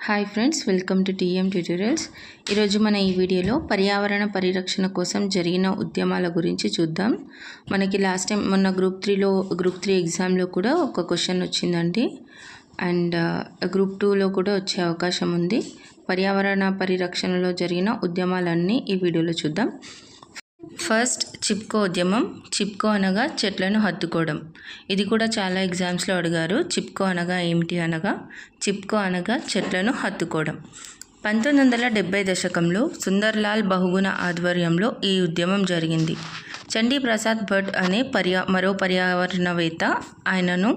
Hi friends, welcome to TM tutorials. ఈరోజు మన ఈ వీడియోలో పర్యావరణ పరిరక్షణ కోసం జరిగిన ఉద్యమాల గురించి చూద్దాం. మనకి లాస్ట్ టైం మొన్న గ్రూప్ 3 ఎగ్జామ్లో కూడా ఒక క్వశ్చన్ వచ్చిందండి. అండ్ గ్రూప్ 2లో కూడా వచ్చే అవకాశం ఉంది. పర్యావరణ పరిరక్షణలో జరిగిన ఉద్యమాలన్నీ ఈ వీడియోలో చూద్దాం. ఫస్ట్, చిప్కో ఉద్యమం. చిప్కో అనగా చెట్లను హత్తుకోవడం. ఇది కూడా చాలా ఎగ్జామ్స్లో అడిగారు. చిప్కో అనగా ఏమిటి అనగా, చిప్కో అనగా చెట్లను హత్తుకోవడం. 1970 దశకంలో సుందర్లాల్ బహుగుణ ఆధ్వర్యంలో ఈ ఉద్యమం జరిగింది. చండీ ప్రసాద్ భట్ అనే మరో పర్యావరణవేత్త ఆయనను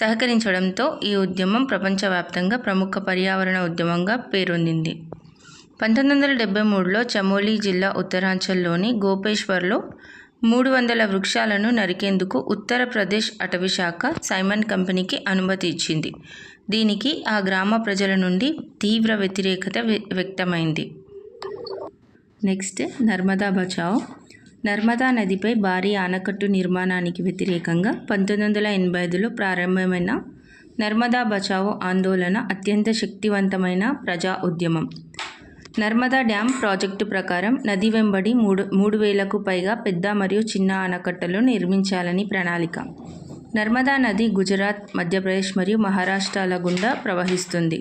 సహకరించడంతో ఈ ఉద్యమం ప్రపంచవ్యాప్తంగా ప్రముఖ పర్యావరణ ఉద్యమంగా పేరొందింది. 1973లో చమోలి జిల్లా ఉత్తరాంచల్లోని గోపేశ్వర్లో 300 వృక్షాలను నరికేందుకు ఉత్తరప్రదేశ్ అటవీశాఖ సైమన్ కంపెనీకి అనుమతి ఇచ్చింది. దీనికి ఆ గ్రామ ప్రజల నుండి తీవ్ర వ్యతిరేకత వ్యక్తమైంది. నెక్స్ట్, నర్మదా బచావో. నర్మదా నదిపై భారీ ఆనకట్టు నిర్మాణానికి వ్యతిరేకంగా 1985లో ప్రారంభమైన నర్మదా బచావో ఆందోళన అత్యంత శక్తివంతమైన ప్రజా ఉద్యమం. నర్మదా డ్యామ్ ప్రాజెక్టు ప్రకారం నది వెంబడి 3000కు పైగా పెద్ద మరియు చిన్న ఆనకట్టలు నిర్మించాలని ప్రణాళిక. నర్మదా నది గుజరాత్, మధ్యప్రదేశ్ మరియు మహారాష్ట్రాల గుండా ప్రవహిస్తుంది.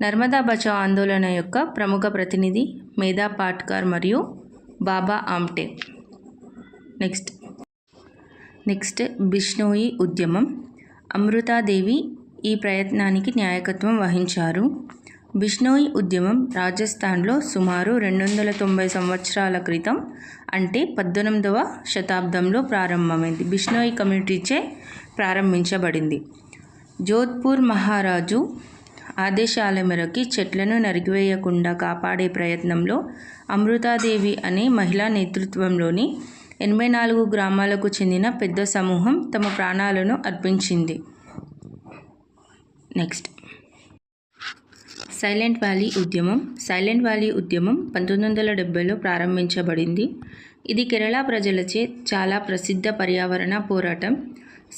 నర్మదా బచావో ఆందోళన యొక్క ప్రముఖ ప్రతినిధి మేధా పాట్కర్ మరియు బాబా ఆమ్టే. నెక్స్ట్ బిష్నోయి ఉద్యమం. అమృతాదేవి ఈ ప్రయత్నానికి నాయకత్వం వహించారు. బిష్నోయి ఉద్యమం రాజస్థాన్లో సుమారు 290 సంవత్సరాల క్రితం, అంటే 18వ శతాబ్దంలో ప్రారంభమైంది. బిష్నోయి కమ్యూనిటీచే ప్రారంభించబడింది. జోధ్పూర్ మహారాజు ఆదేశాల మేరకు చెట్లను నరికివేయకుండా కాపాడే ప్రయత్నంలో అమృతాదేవి అనే మహిళా నేతృత్వంలోని 84 గ్రామాలకు చెందిన పెద్ద సమూహం తమ ప్రాణాలను అర్పించింది. నెక్స్ట్, సైలెంట్ వ్యాలీ ఉద్యమం. సైలెంట్ వ్యాలీ ఉద్యమం 1970లో ప్రారంభించబడింది. ఇది కేరళ ప్రజలచే చాలా ప్రసిద్ధ పర్యావరణ పోరాటం.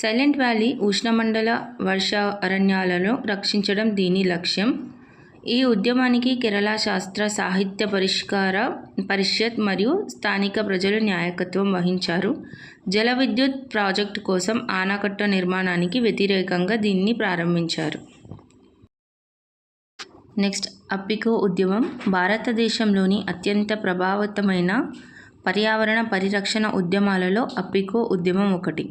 సైలెంట్ వ్యాలీ ఉష్ణమండల వర్ష అరణ్యాలను రక్షించడం దీని లక్ష్యం. ఈ ఉద్యమానికి కేరళ శాస్త్ర సాహిత్య పరిషత్ మరియు స్థానిక ప్రజలు నాయకత్వం వహించారు. జల విద్యుత్ ప్రాజెక్టు కోసం ఆనకట్ట నిర్మాణానికి వ్యతిరేకంగా దీన్ని ప్రారంభించారు. నెక్స్ట్, అప్పికో ఉద్యమం. భారతదేశంలోని అత్యంత ప్రభావవంతమైన పర్యావరణ పరిరక్షణ ఉద్యమాలలో అప్పికో ఉద్యమం ఒకటి.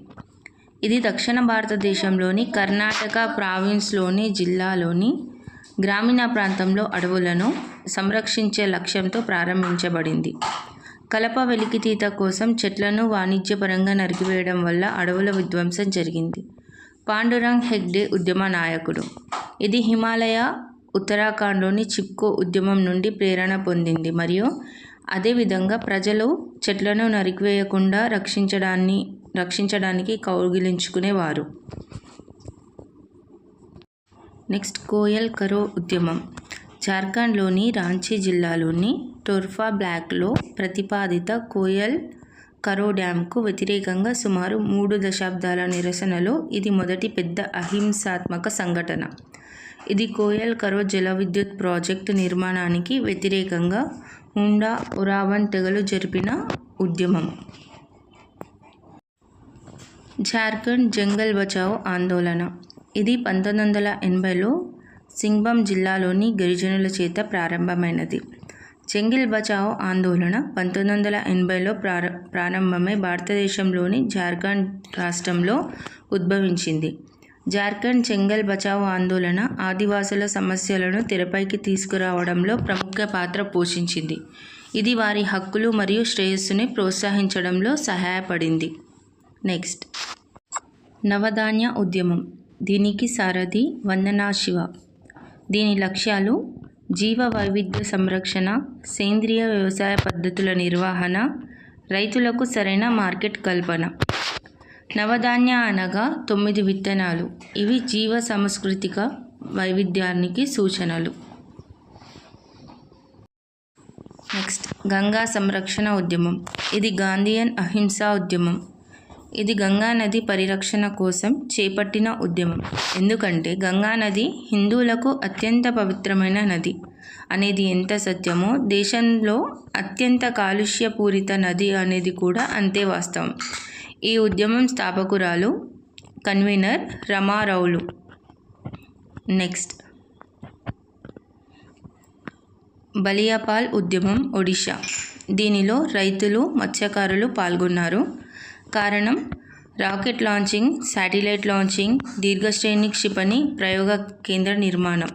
ఇది దక్షిణ భారతదేశంలోని కర్ణాటక ప్రావిన్స్లోని జిల్లాలోని గ్రామీణ ప్రాంతంలో అడవులను సంరక్షించే లక్ష్యంతో ప్రారంభించబడింది. కలప వెలికితీత కోసం చెట్లను వాణిజ్యపరంగా నరికివేయడం వల్ల అడవుల విధ్వంసం జరిగింది. పాండురంగ్ హెగ్డే ఉద్యమ నాయకుడు. ఇది హిమాలయ, ఉత్తరాఖండ్లోని చిప్కో ఉద్యమం నుండి ప్రేరణ పొందింది మరియు అదేవిధంగా ప్రజలు చెట్లను నరికివేయకుండా రక్షించడానికి కౌగిలించుకునేవారు. నెక్స్ట్, కోయల్ కరో ఉద్యమం. జార్ఖండ్లోని రాంచీ జిల్లాలోని టోర్ఫా బ్లాక్లో ప్రతిపాదిత కోయల్ కరో డ్యామ్కు వ్యతిరేకంగా సుమారు 3 దశాబ్దాల నిరసనలో ఇది మొదటి పెద్ద అహింసాత్మక సంఘటన. ఇది కోయల్ కరో జల విద్యుత్ ప్రాజెక్టు నిర్మాణానికి వ్యతిరేకంగా హుండా ఒరావన్ తెగలు జరిపిన ఉద్యమం. జార్ఖండ్ జంగల్ బచావో ఆందోళన. ఇది 1980లో సింగ్బమ్ జిల్లాలోని గిరిజనుల చేత ప్రారంభమైనది. జంగిల్ బచావో ఆందోళన 1980లో ప్రారంభమై భారతదేశంలోని జార్ఖండ్ రాష్ట్రంలో ఉద్భవించింది. జార్ఖండ్ జంగల్ బచావో ఆందోళన ఆదివాసుల సమస్యలను తెరపైకి తీసుకురావడంలో ప్రముఖ పాత్ర పోషించింది. ఇది వారి హక్కులు మరియు శ్రేయస్సుని ప్రోత్సహించడంలో సహాయపడింది. నెక్స్ట్, నవధాన్య ఉద్యమం. దీనికి సారథి వందనా శివ. దీని లక్ష్యాలు జీవ వైవిధ్య సంరక్షణ, సేంద్రియ వ్యవసాయ పద్ధతుల నిర్వహణ, రైతులకు సరైన మార్కెట్ కల్పన. నవధాన్య అనగా 9 విత్తనాలు. ఇవి జీవ సాంస్కృతిక వైవిధ్యానికి సూచనలు. నెక్స్ట్, గంగా సంరక్షణ ఉద్యమం. ఇది గాంధీయన్ అహింసా ఉద్యమం. ఇది గంగా నది పరిరక్షణ కోసం చేపట్టిన ఉద్యమం. ఎందుకంటే గంగా నది హిందువులకు అత్యంత పవిత్రమైన నది అనేది ఎంత సత్యమో, దేశంలో అత్యంత కాలుష్యపూరిత నది అనేది కూడా అంతే వాస్తవం. ఈ ఉద్యమం స్థాపకురాలు కన్వీనర్ రమారౌలు. నెక్స్ట్, బలియాపాల్ ఉద్యమం ఒడిషా. దీనిలో రైతులు, మత్స్యకారులు పాల్గొన్నారు. కారణం రాకెట్ లాంచింగ్, శాటిలైట్ లాంచింగ్, దీర్ఘశ్రేణి క్షిపణి ప్రయోగ కేంద్ర నిర్మాణం.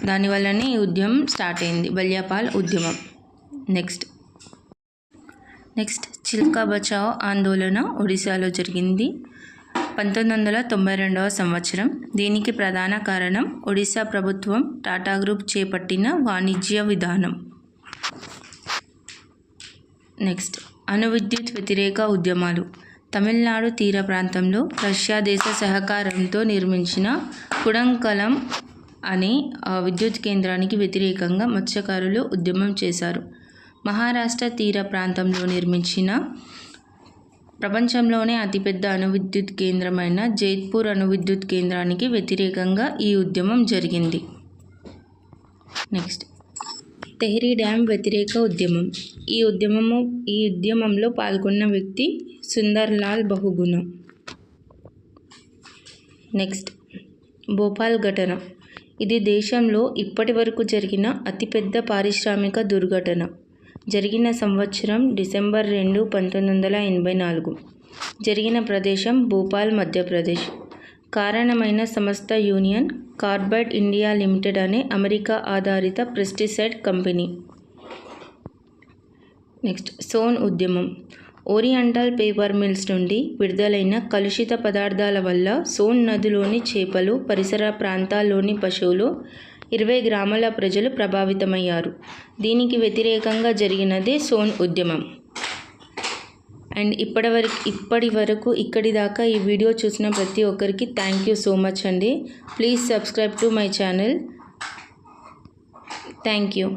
దానివల్లనే ఈ ఉద్యమం స్టార్ట్ అయింది, బలియాపాల్ ఉద్యమం. నెక్స్ట్ చిల్కా బచావ్ ఆందోళన ఒడిశాలో జరిగింది 1992వ సంవత్సరం. దీనికి ప్రధాన కారణం ఒడిశా ప్రభుత్వం టాటా గ్రూప్ చేపట్టిన వాణిజ్య విధానం. నెక్స్ట్, అణు విద్యుత్ వ్యతిరేక ఉద్యమాలు. తమిళనాడు తీర ప్రాంతంలో రష్యా దేశ సహకారంతో నిర్మించిన కుడంకలం అనే విద్యుత్ కేంద్రానికి వ్యతిరేకంగా మత్స్యకారులు ఉద్యమం చేశారు. మహారాష్ట్ర తీర ప్రాంతంలో నిర్మించిన ప్రపంచంలోనే అతిపెద్ద అణు విద్యుత్ కేంద్రమైన జైత్పూర్ అణు విద్యుత్ కేంద్రానికి వ్యతిరేకంగా ఈ ఉద్యమం జరిగింది. నెక్స్ట్, తెహ్రీ డ్యామ్ వ్యతిరేక ఉద్యమం. ఈ ఉద్యమంలో పాల్గొన్న వ్యక్తి సుందర్లాల్ బహుగుణ. నెక్స్ట్, భోపాల్ ఘటన. ఇది దేశంలో ఇప్పటి వరకు జరిగిన అతిపెద్ద పారిశ్రామిక దుర్ఘటన. జరిగిన సంవత్సరం డిసెంబర్ 2, 1984. జరిగిన ప్రదేశం భోపాల్, మధ్యప్రదేశ్. కారణమైన సంస్థ యూనియన్ కార్బైడ్ ఇండియా లిమిటెడ్ అనే అమెరికా ఆధారిత పెస్టిసైడ్ కంపెనీ. నెక్స్ట్, సోన్ ఉద్యమం. ఓరియంటల్ పేపర్ మిల్స్ నుండి విడుదలైన కలుషిత పదార్థాల వల్ల సోన్ నదిలోని చేపలు, పరిసర ప్రాంతాల్లోని పశువులు, 20 గ్రామాల ప్రజలు ప్రభావితమయ్యారు. దీనికి వ్యతిరేకంగా జరిగినదే సోన్ ఉద్యమం. అండ్ ఇప్పటి వరకు ఇక్కడి దాకా ఈ వీడియో చూసిన ప్రతి ఒక్కరికి థ్యాంక్ యూ సో మచ్ అండి. Please subscribe to my channel. Thank you.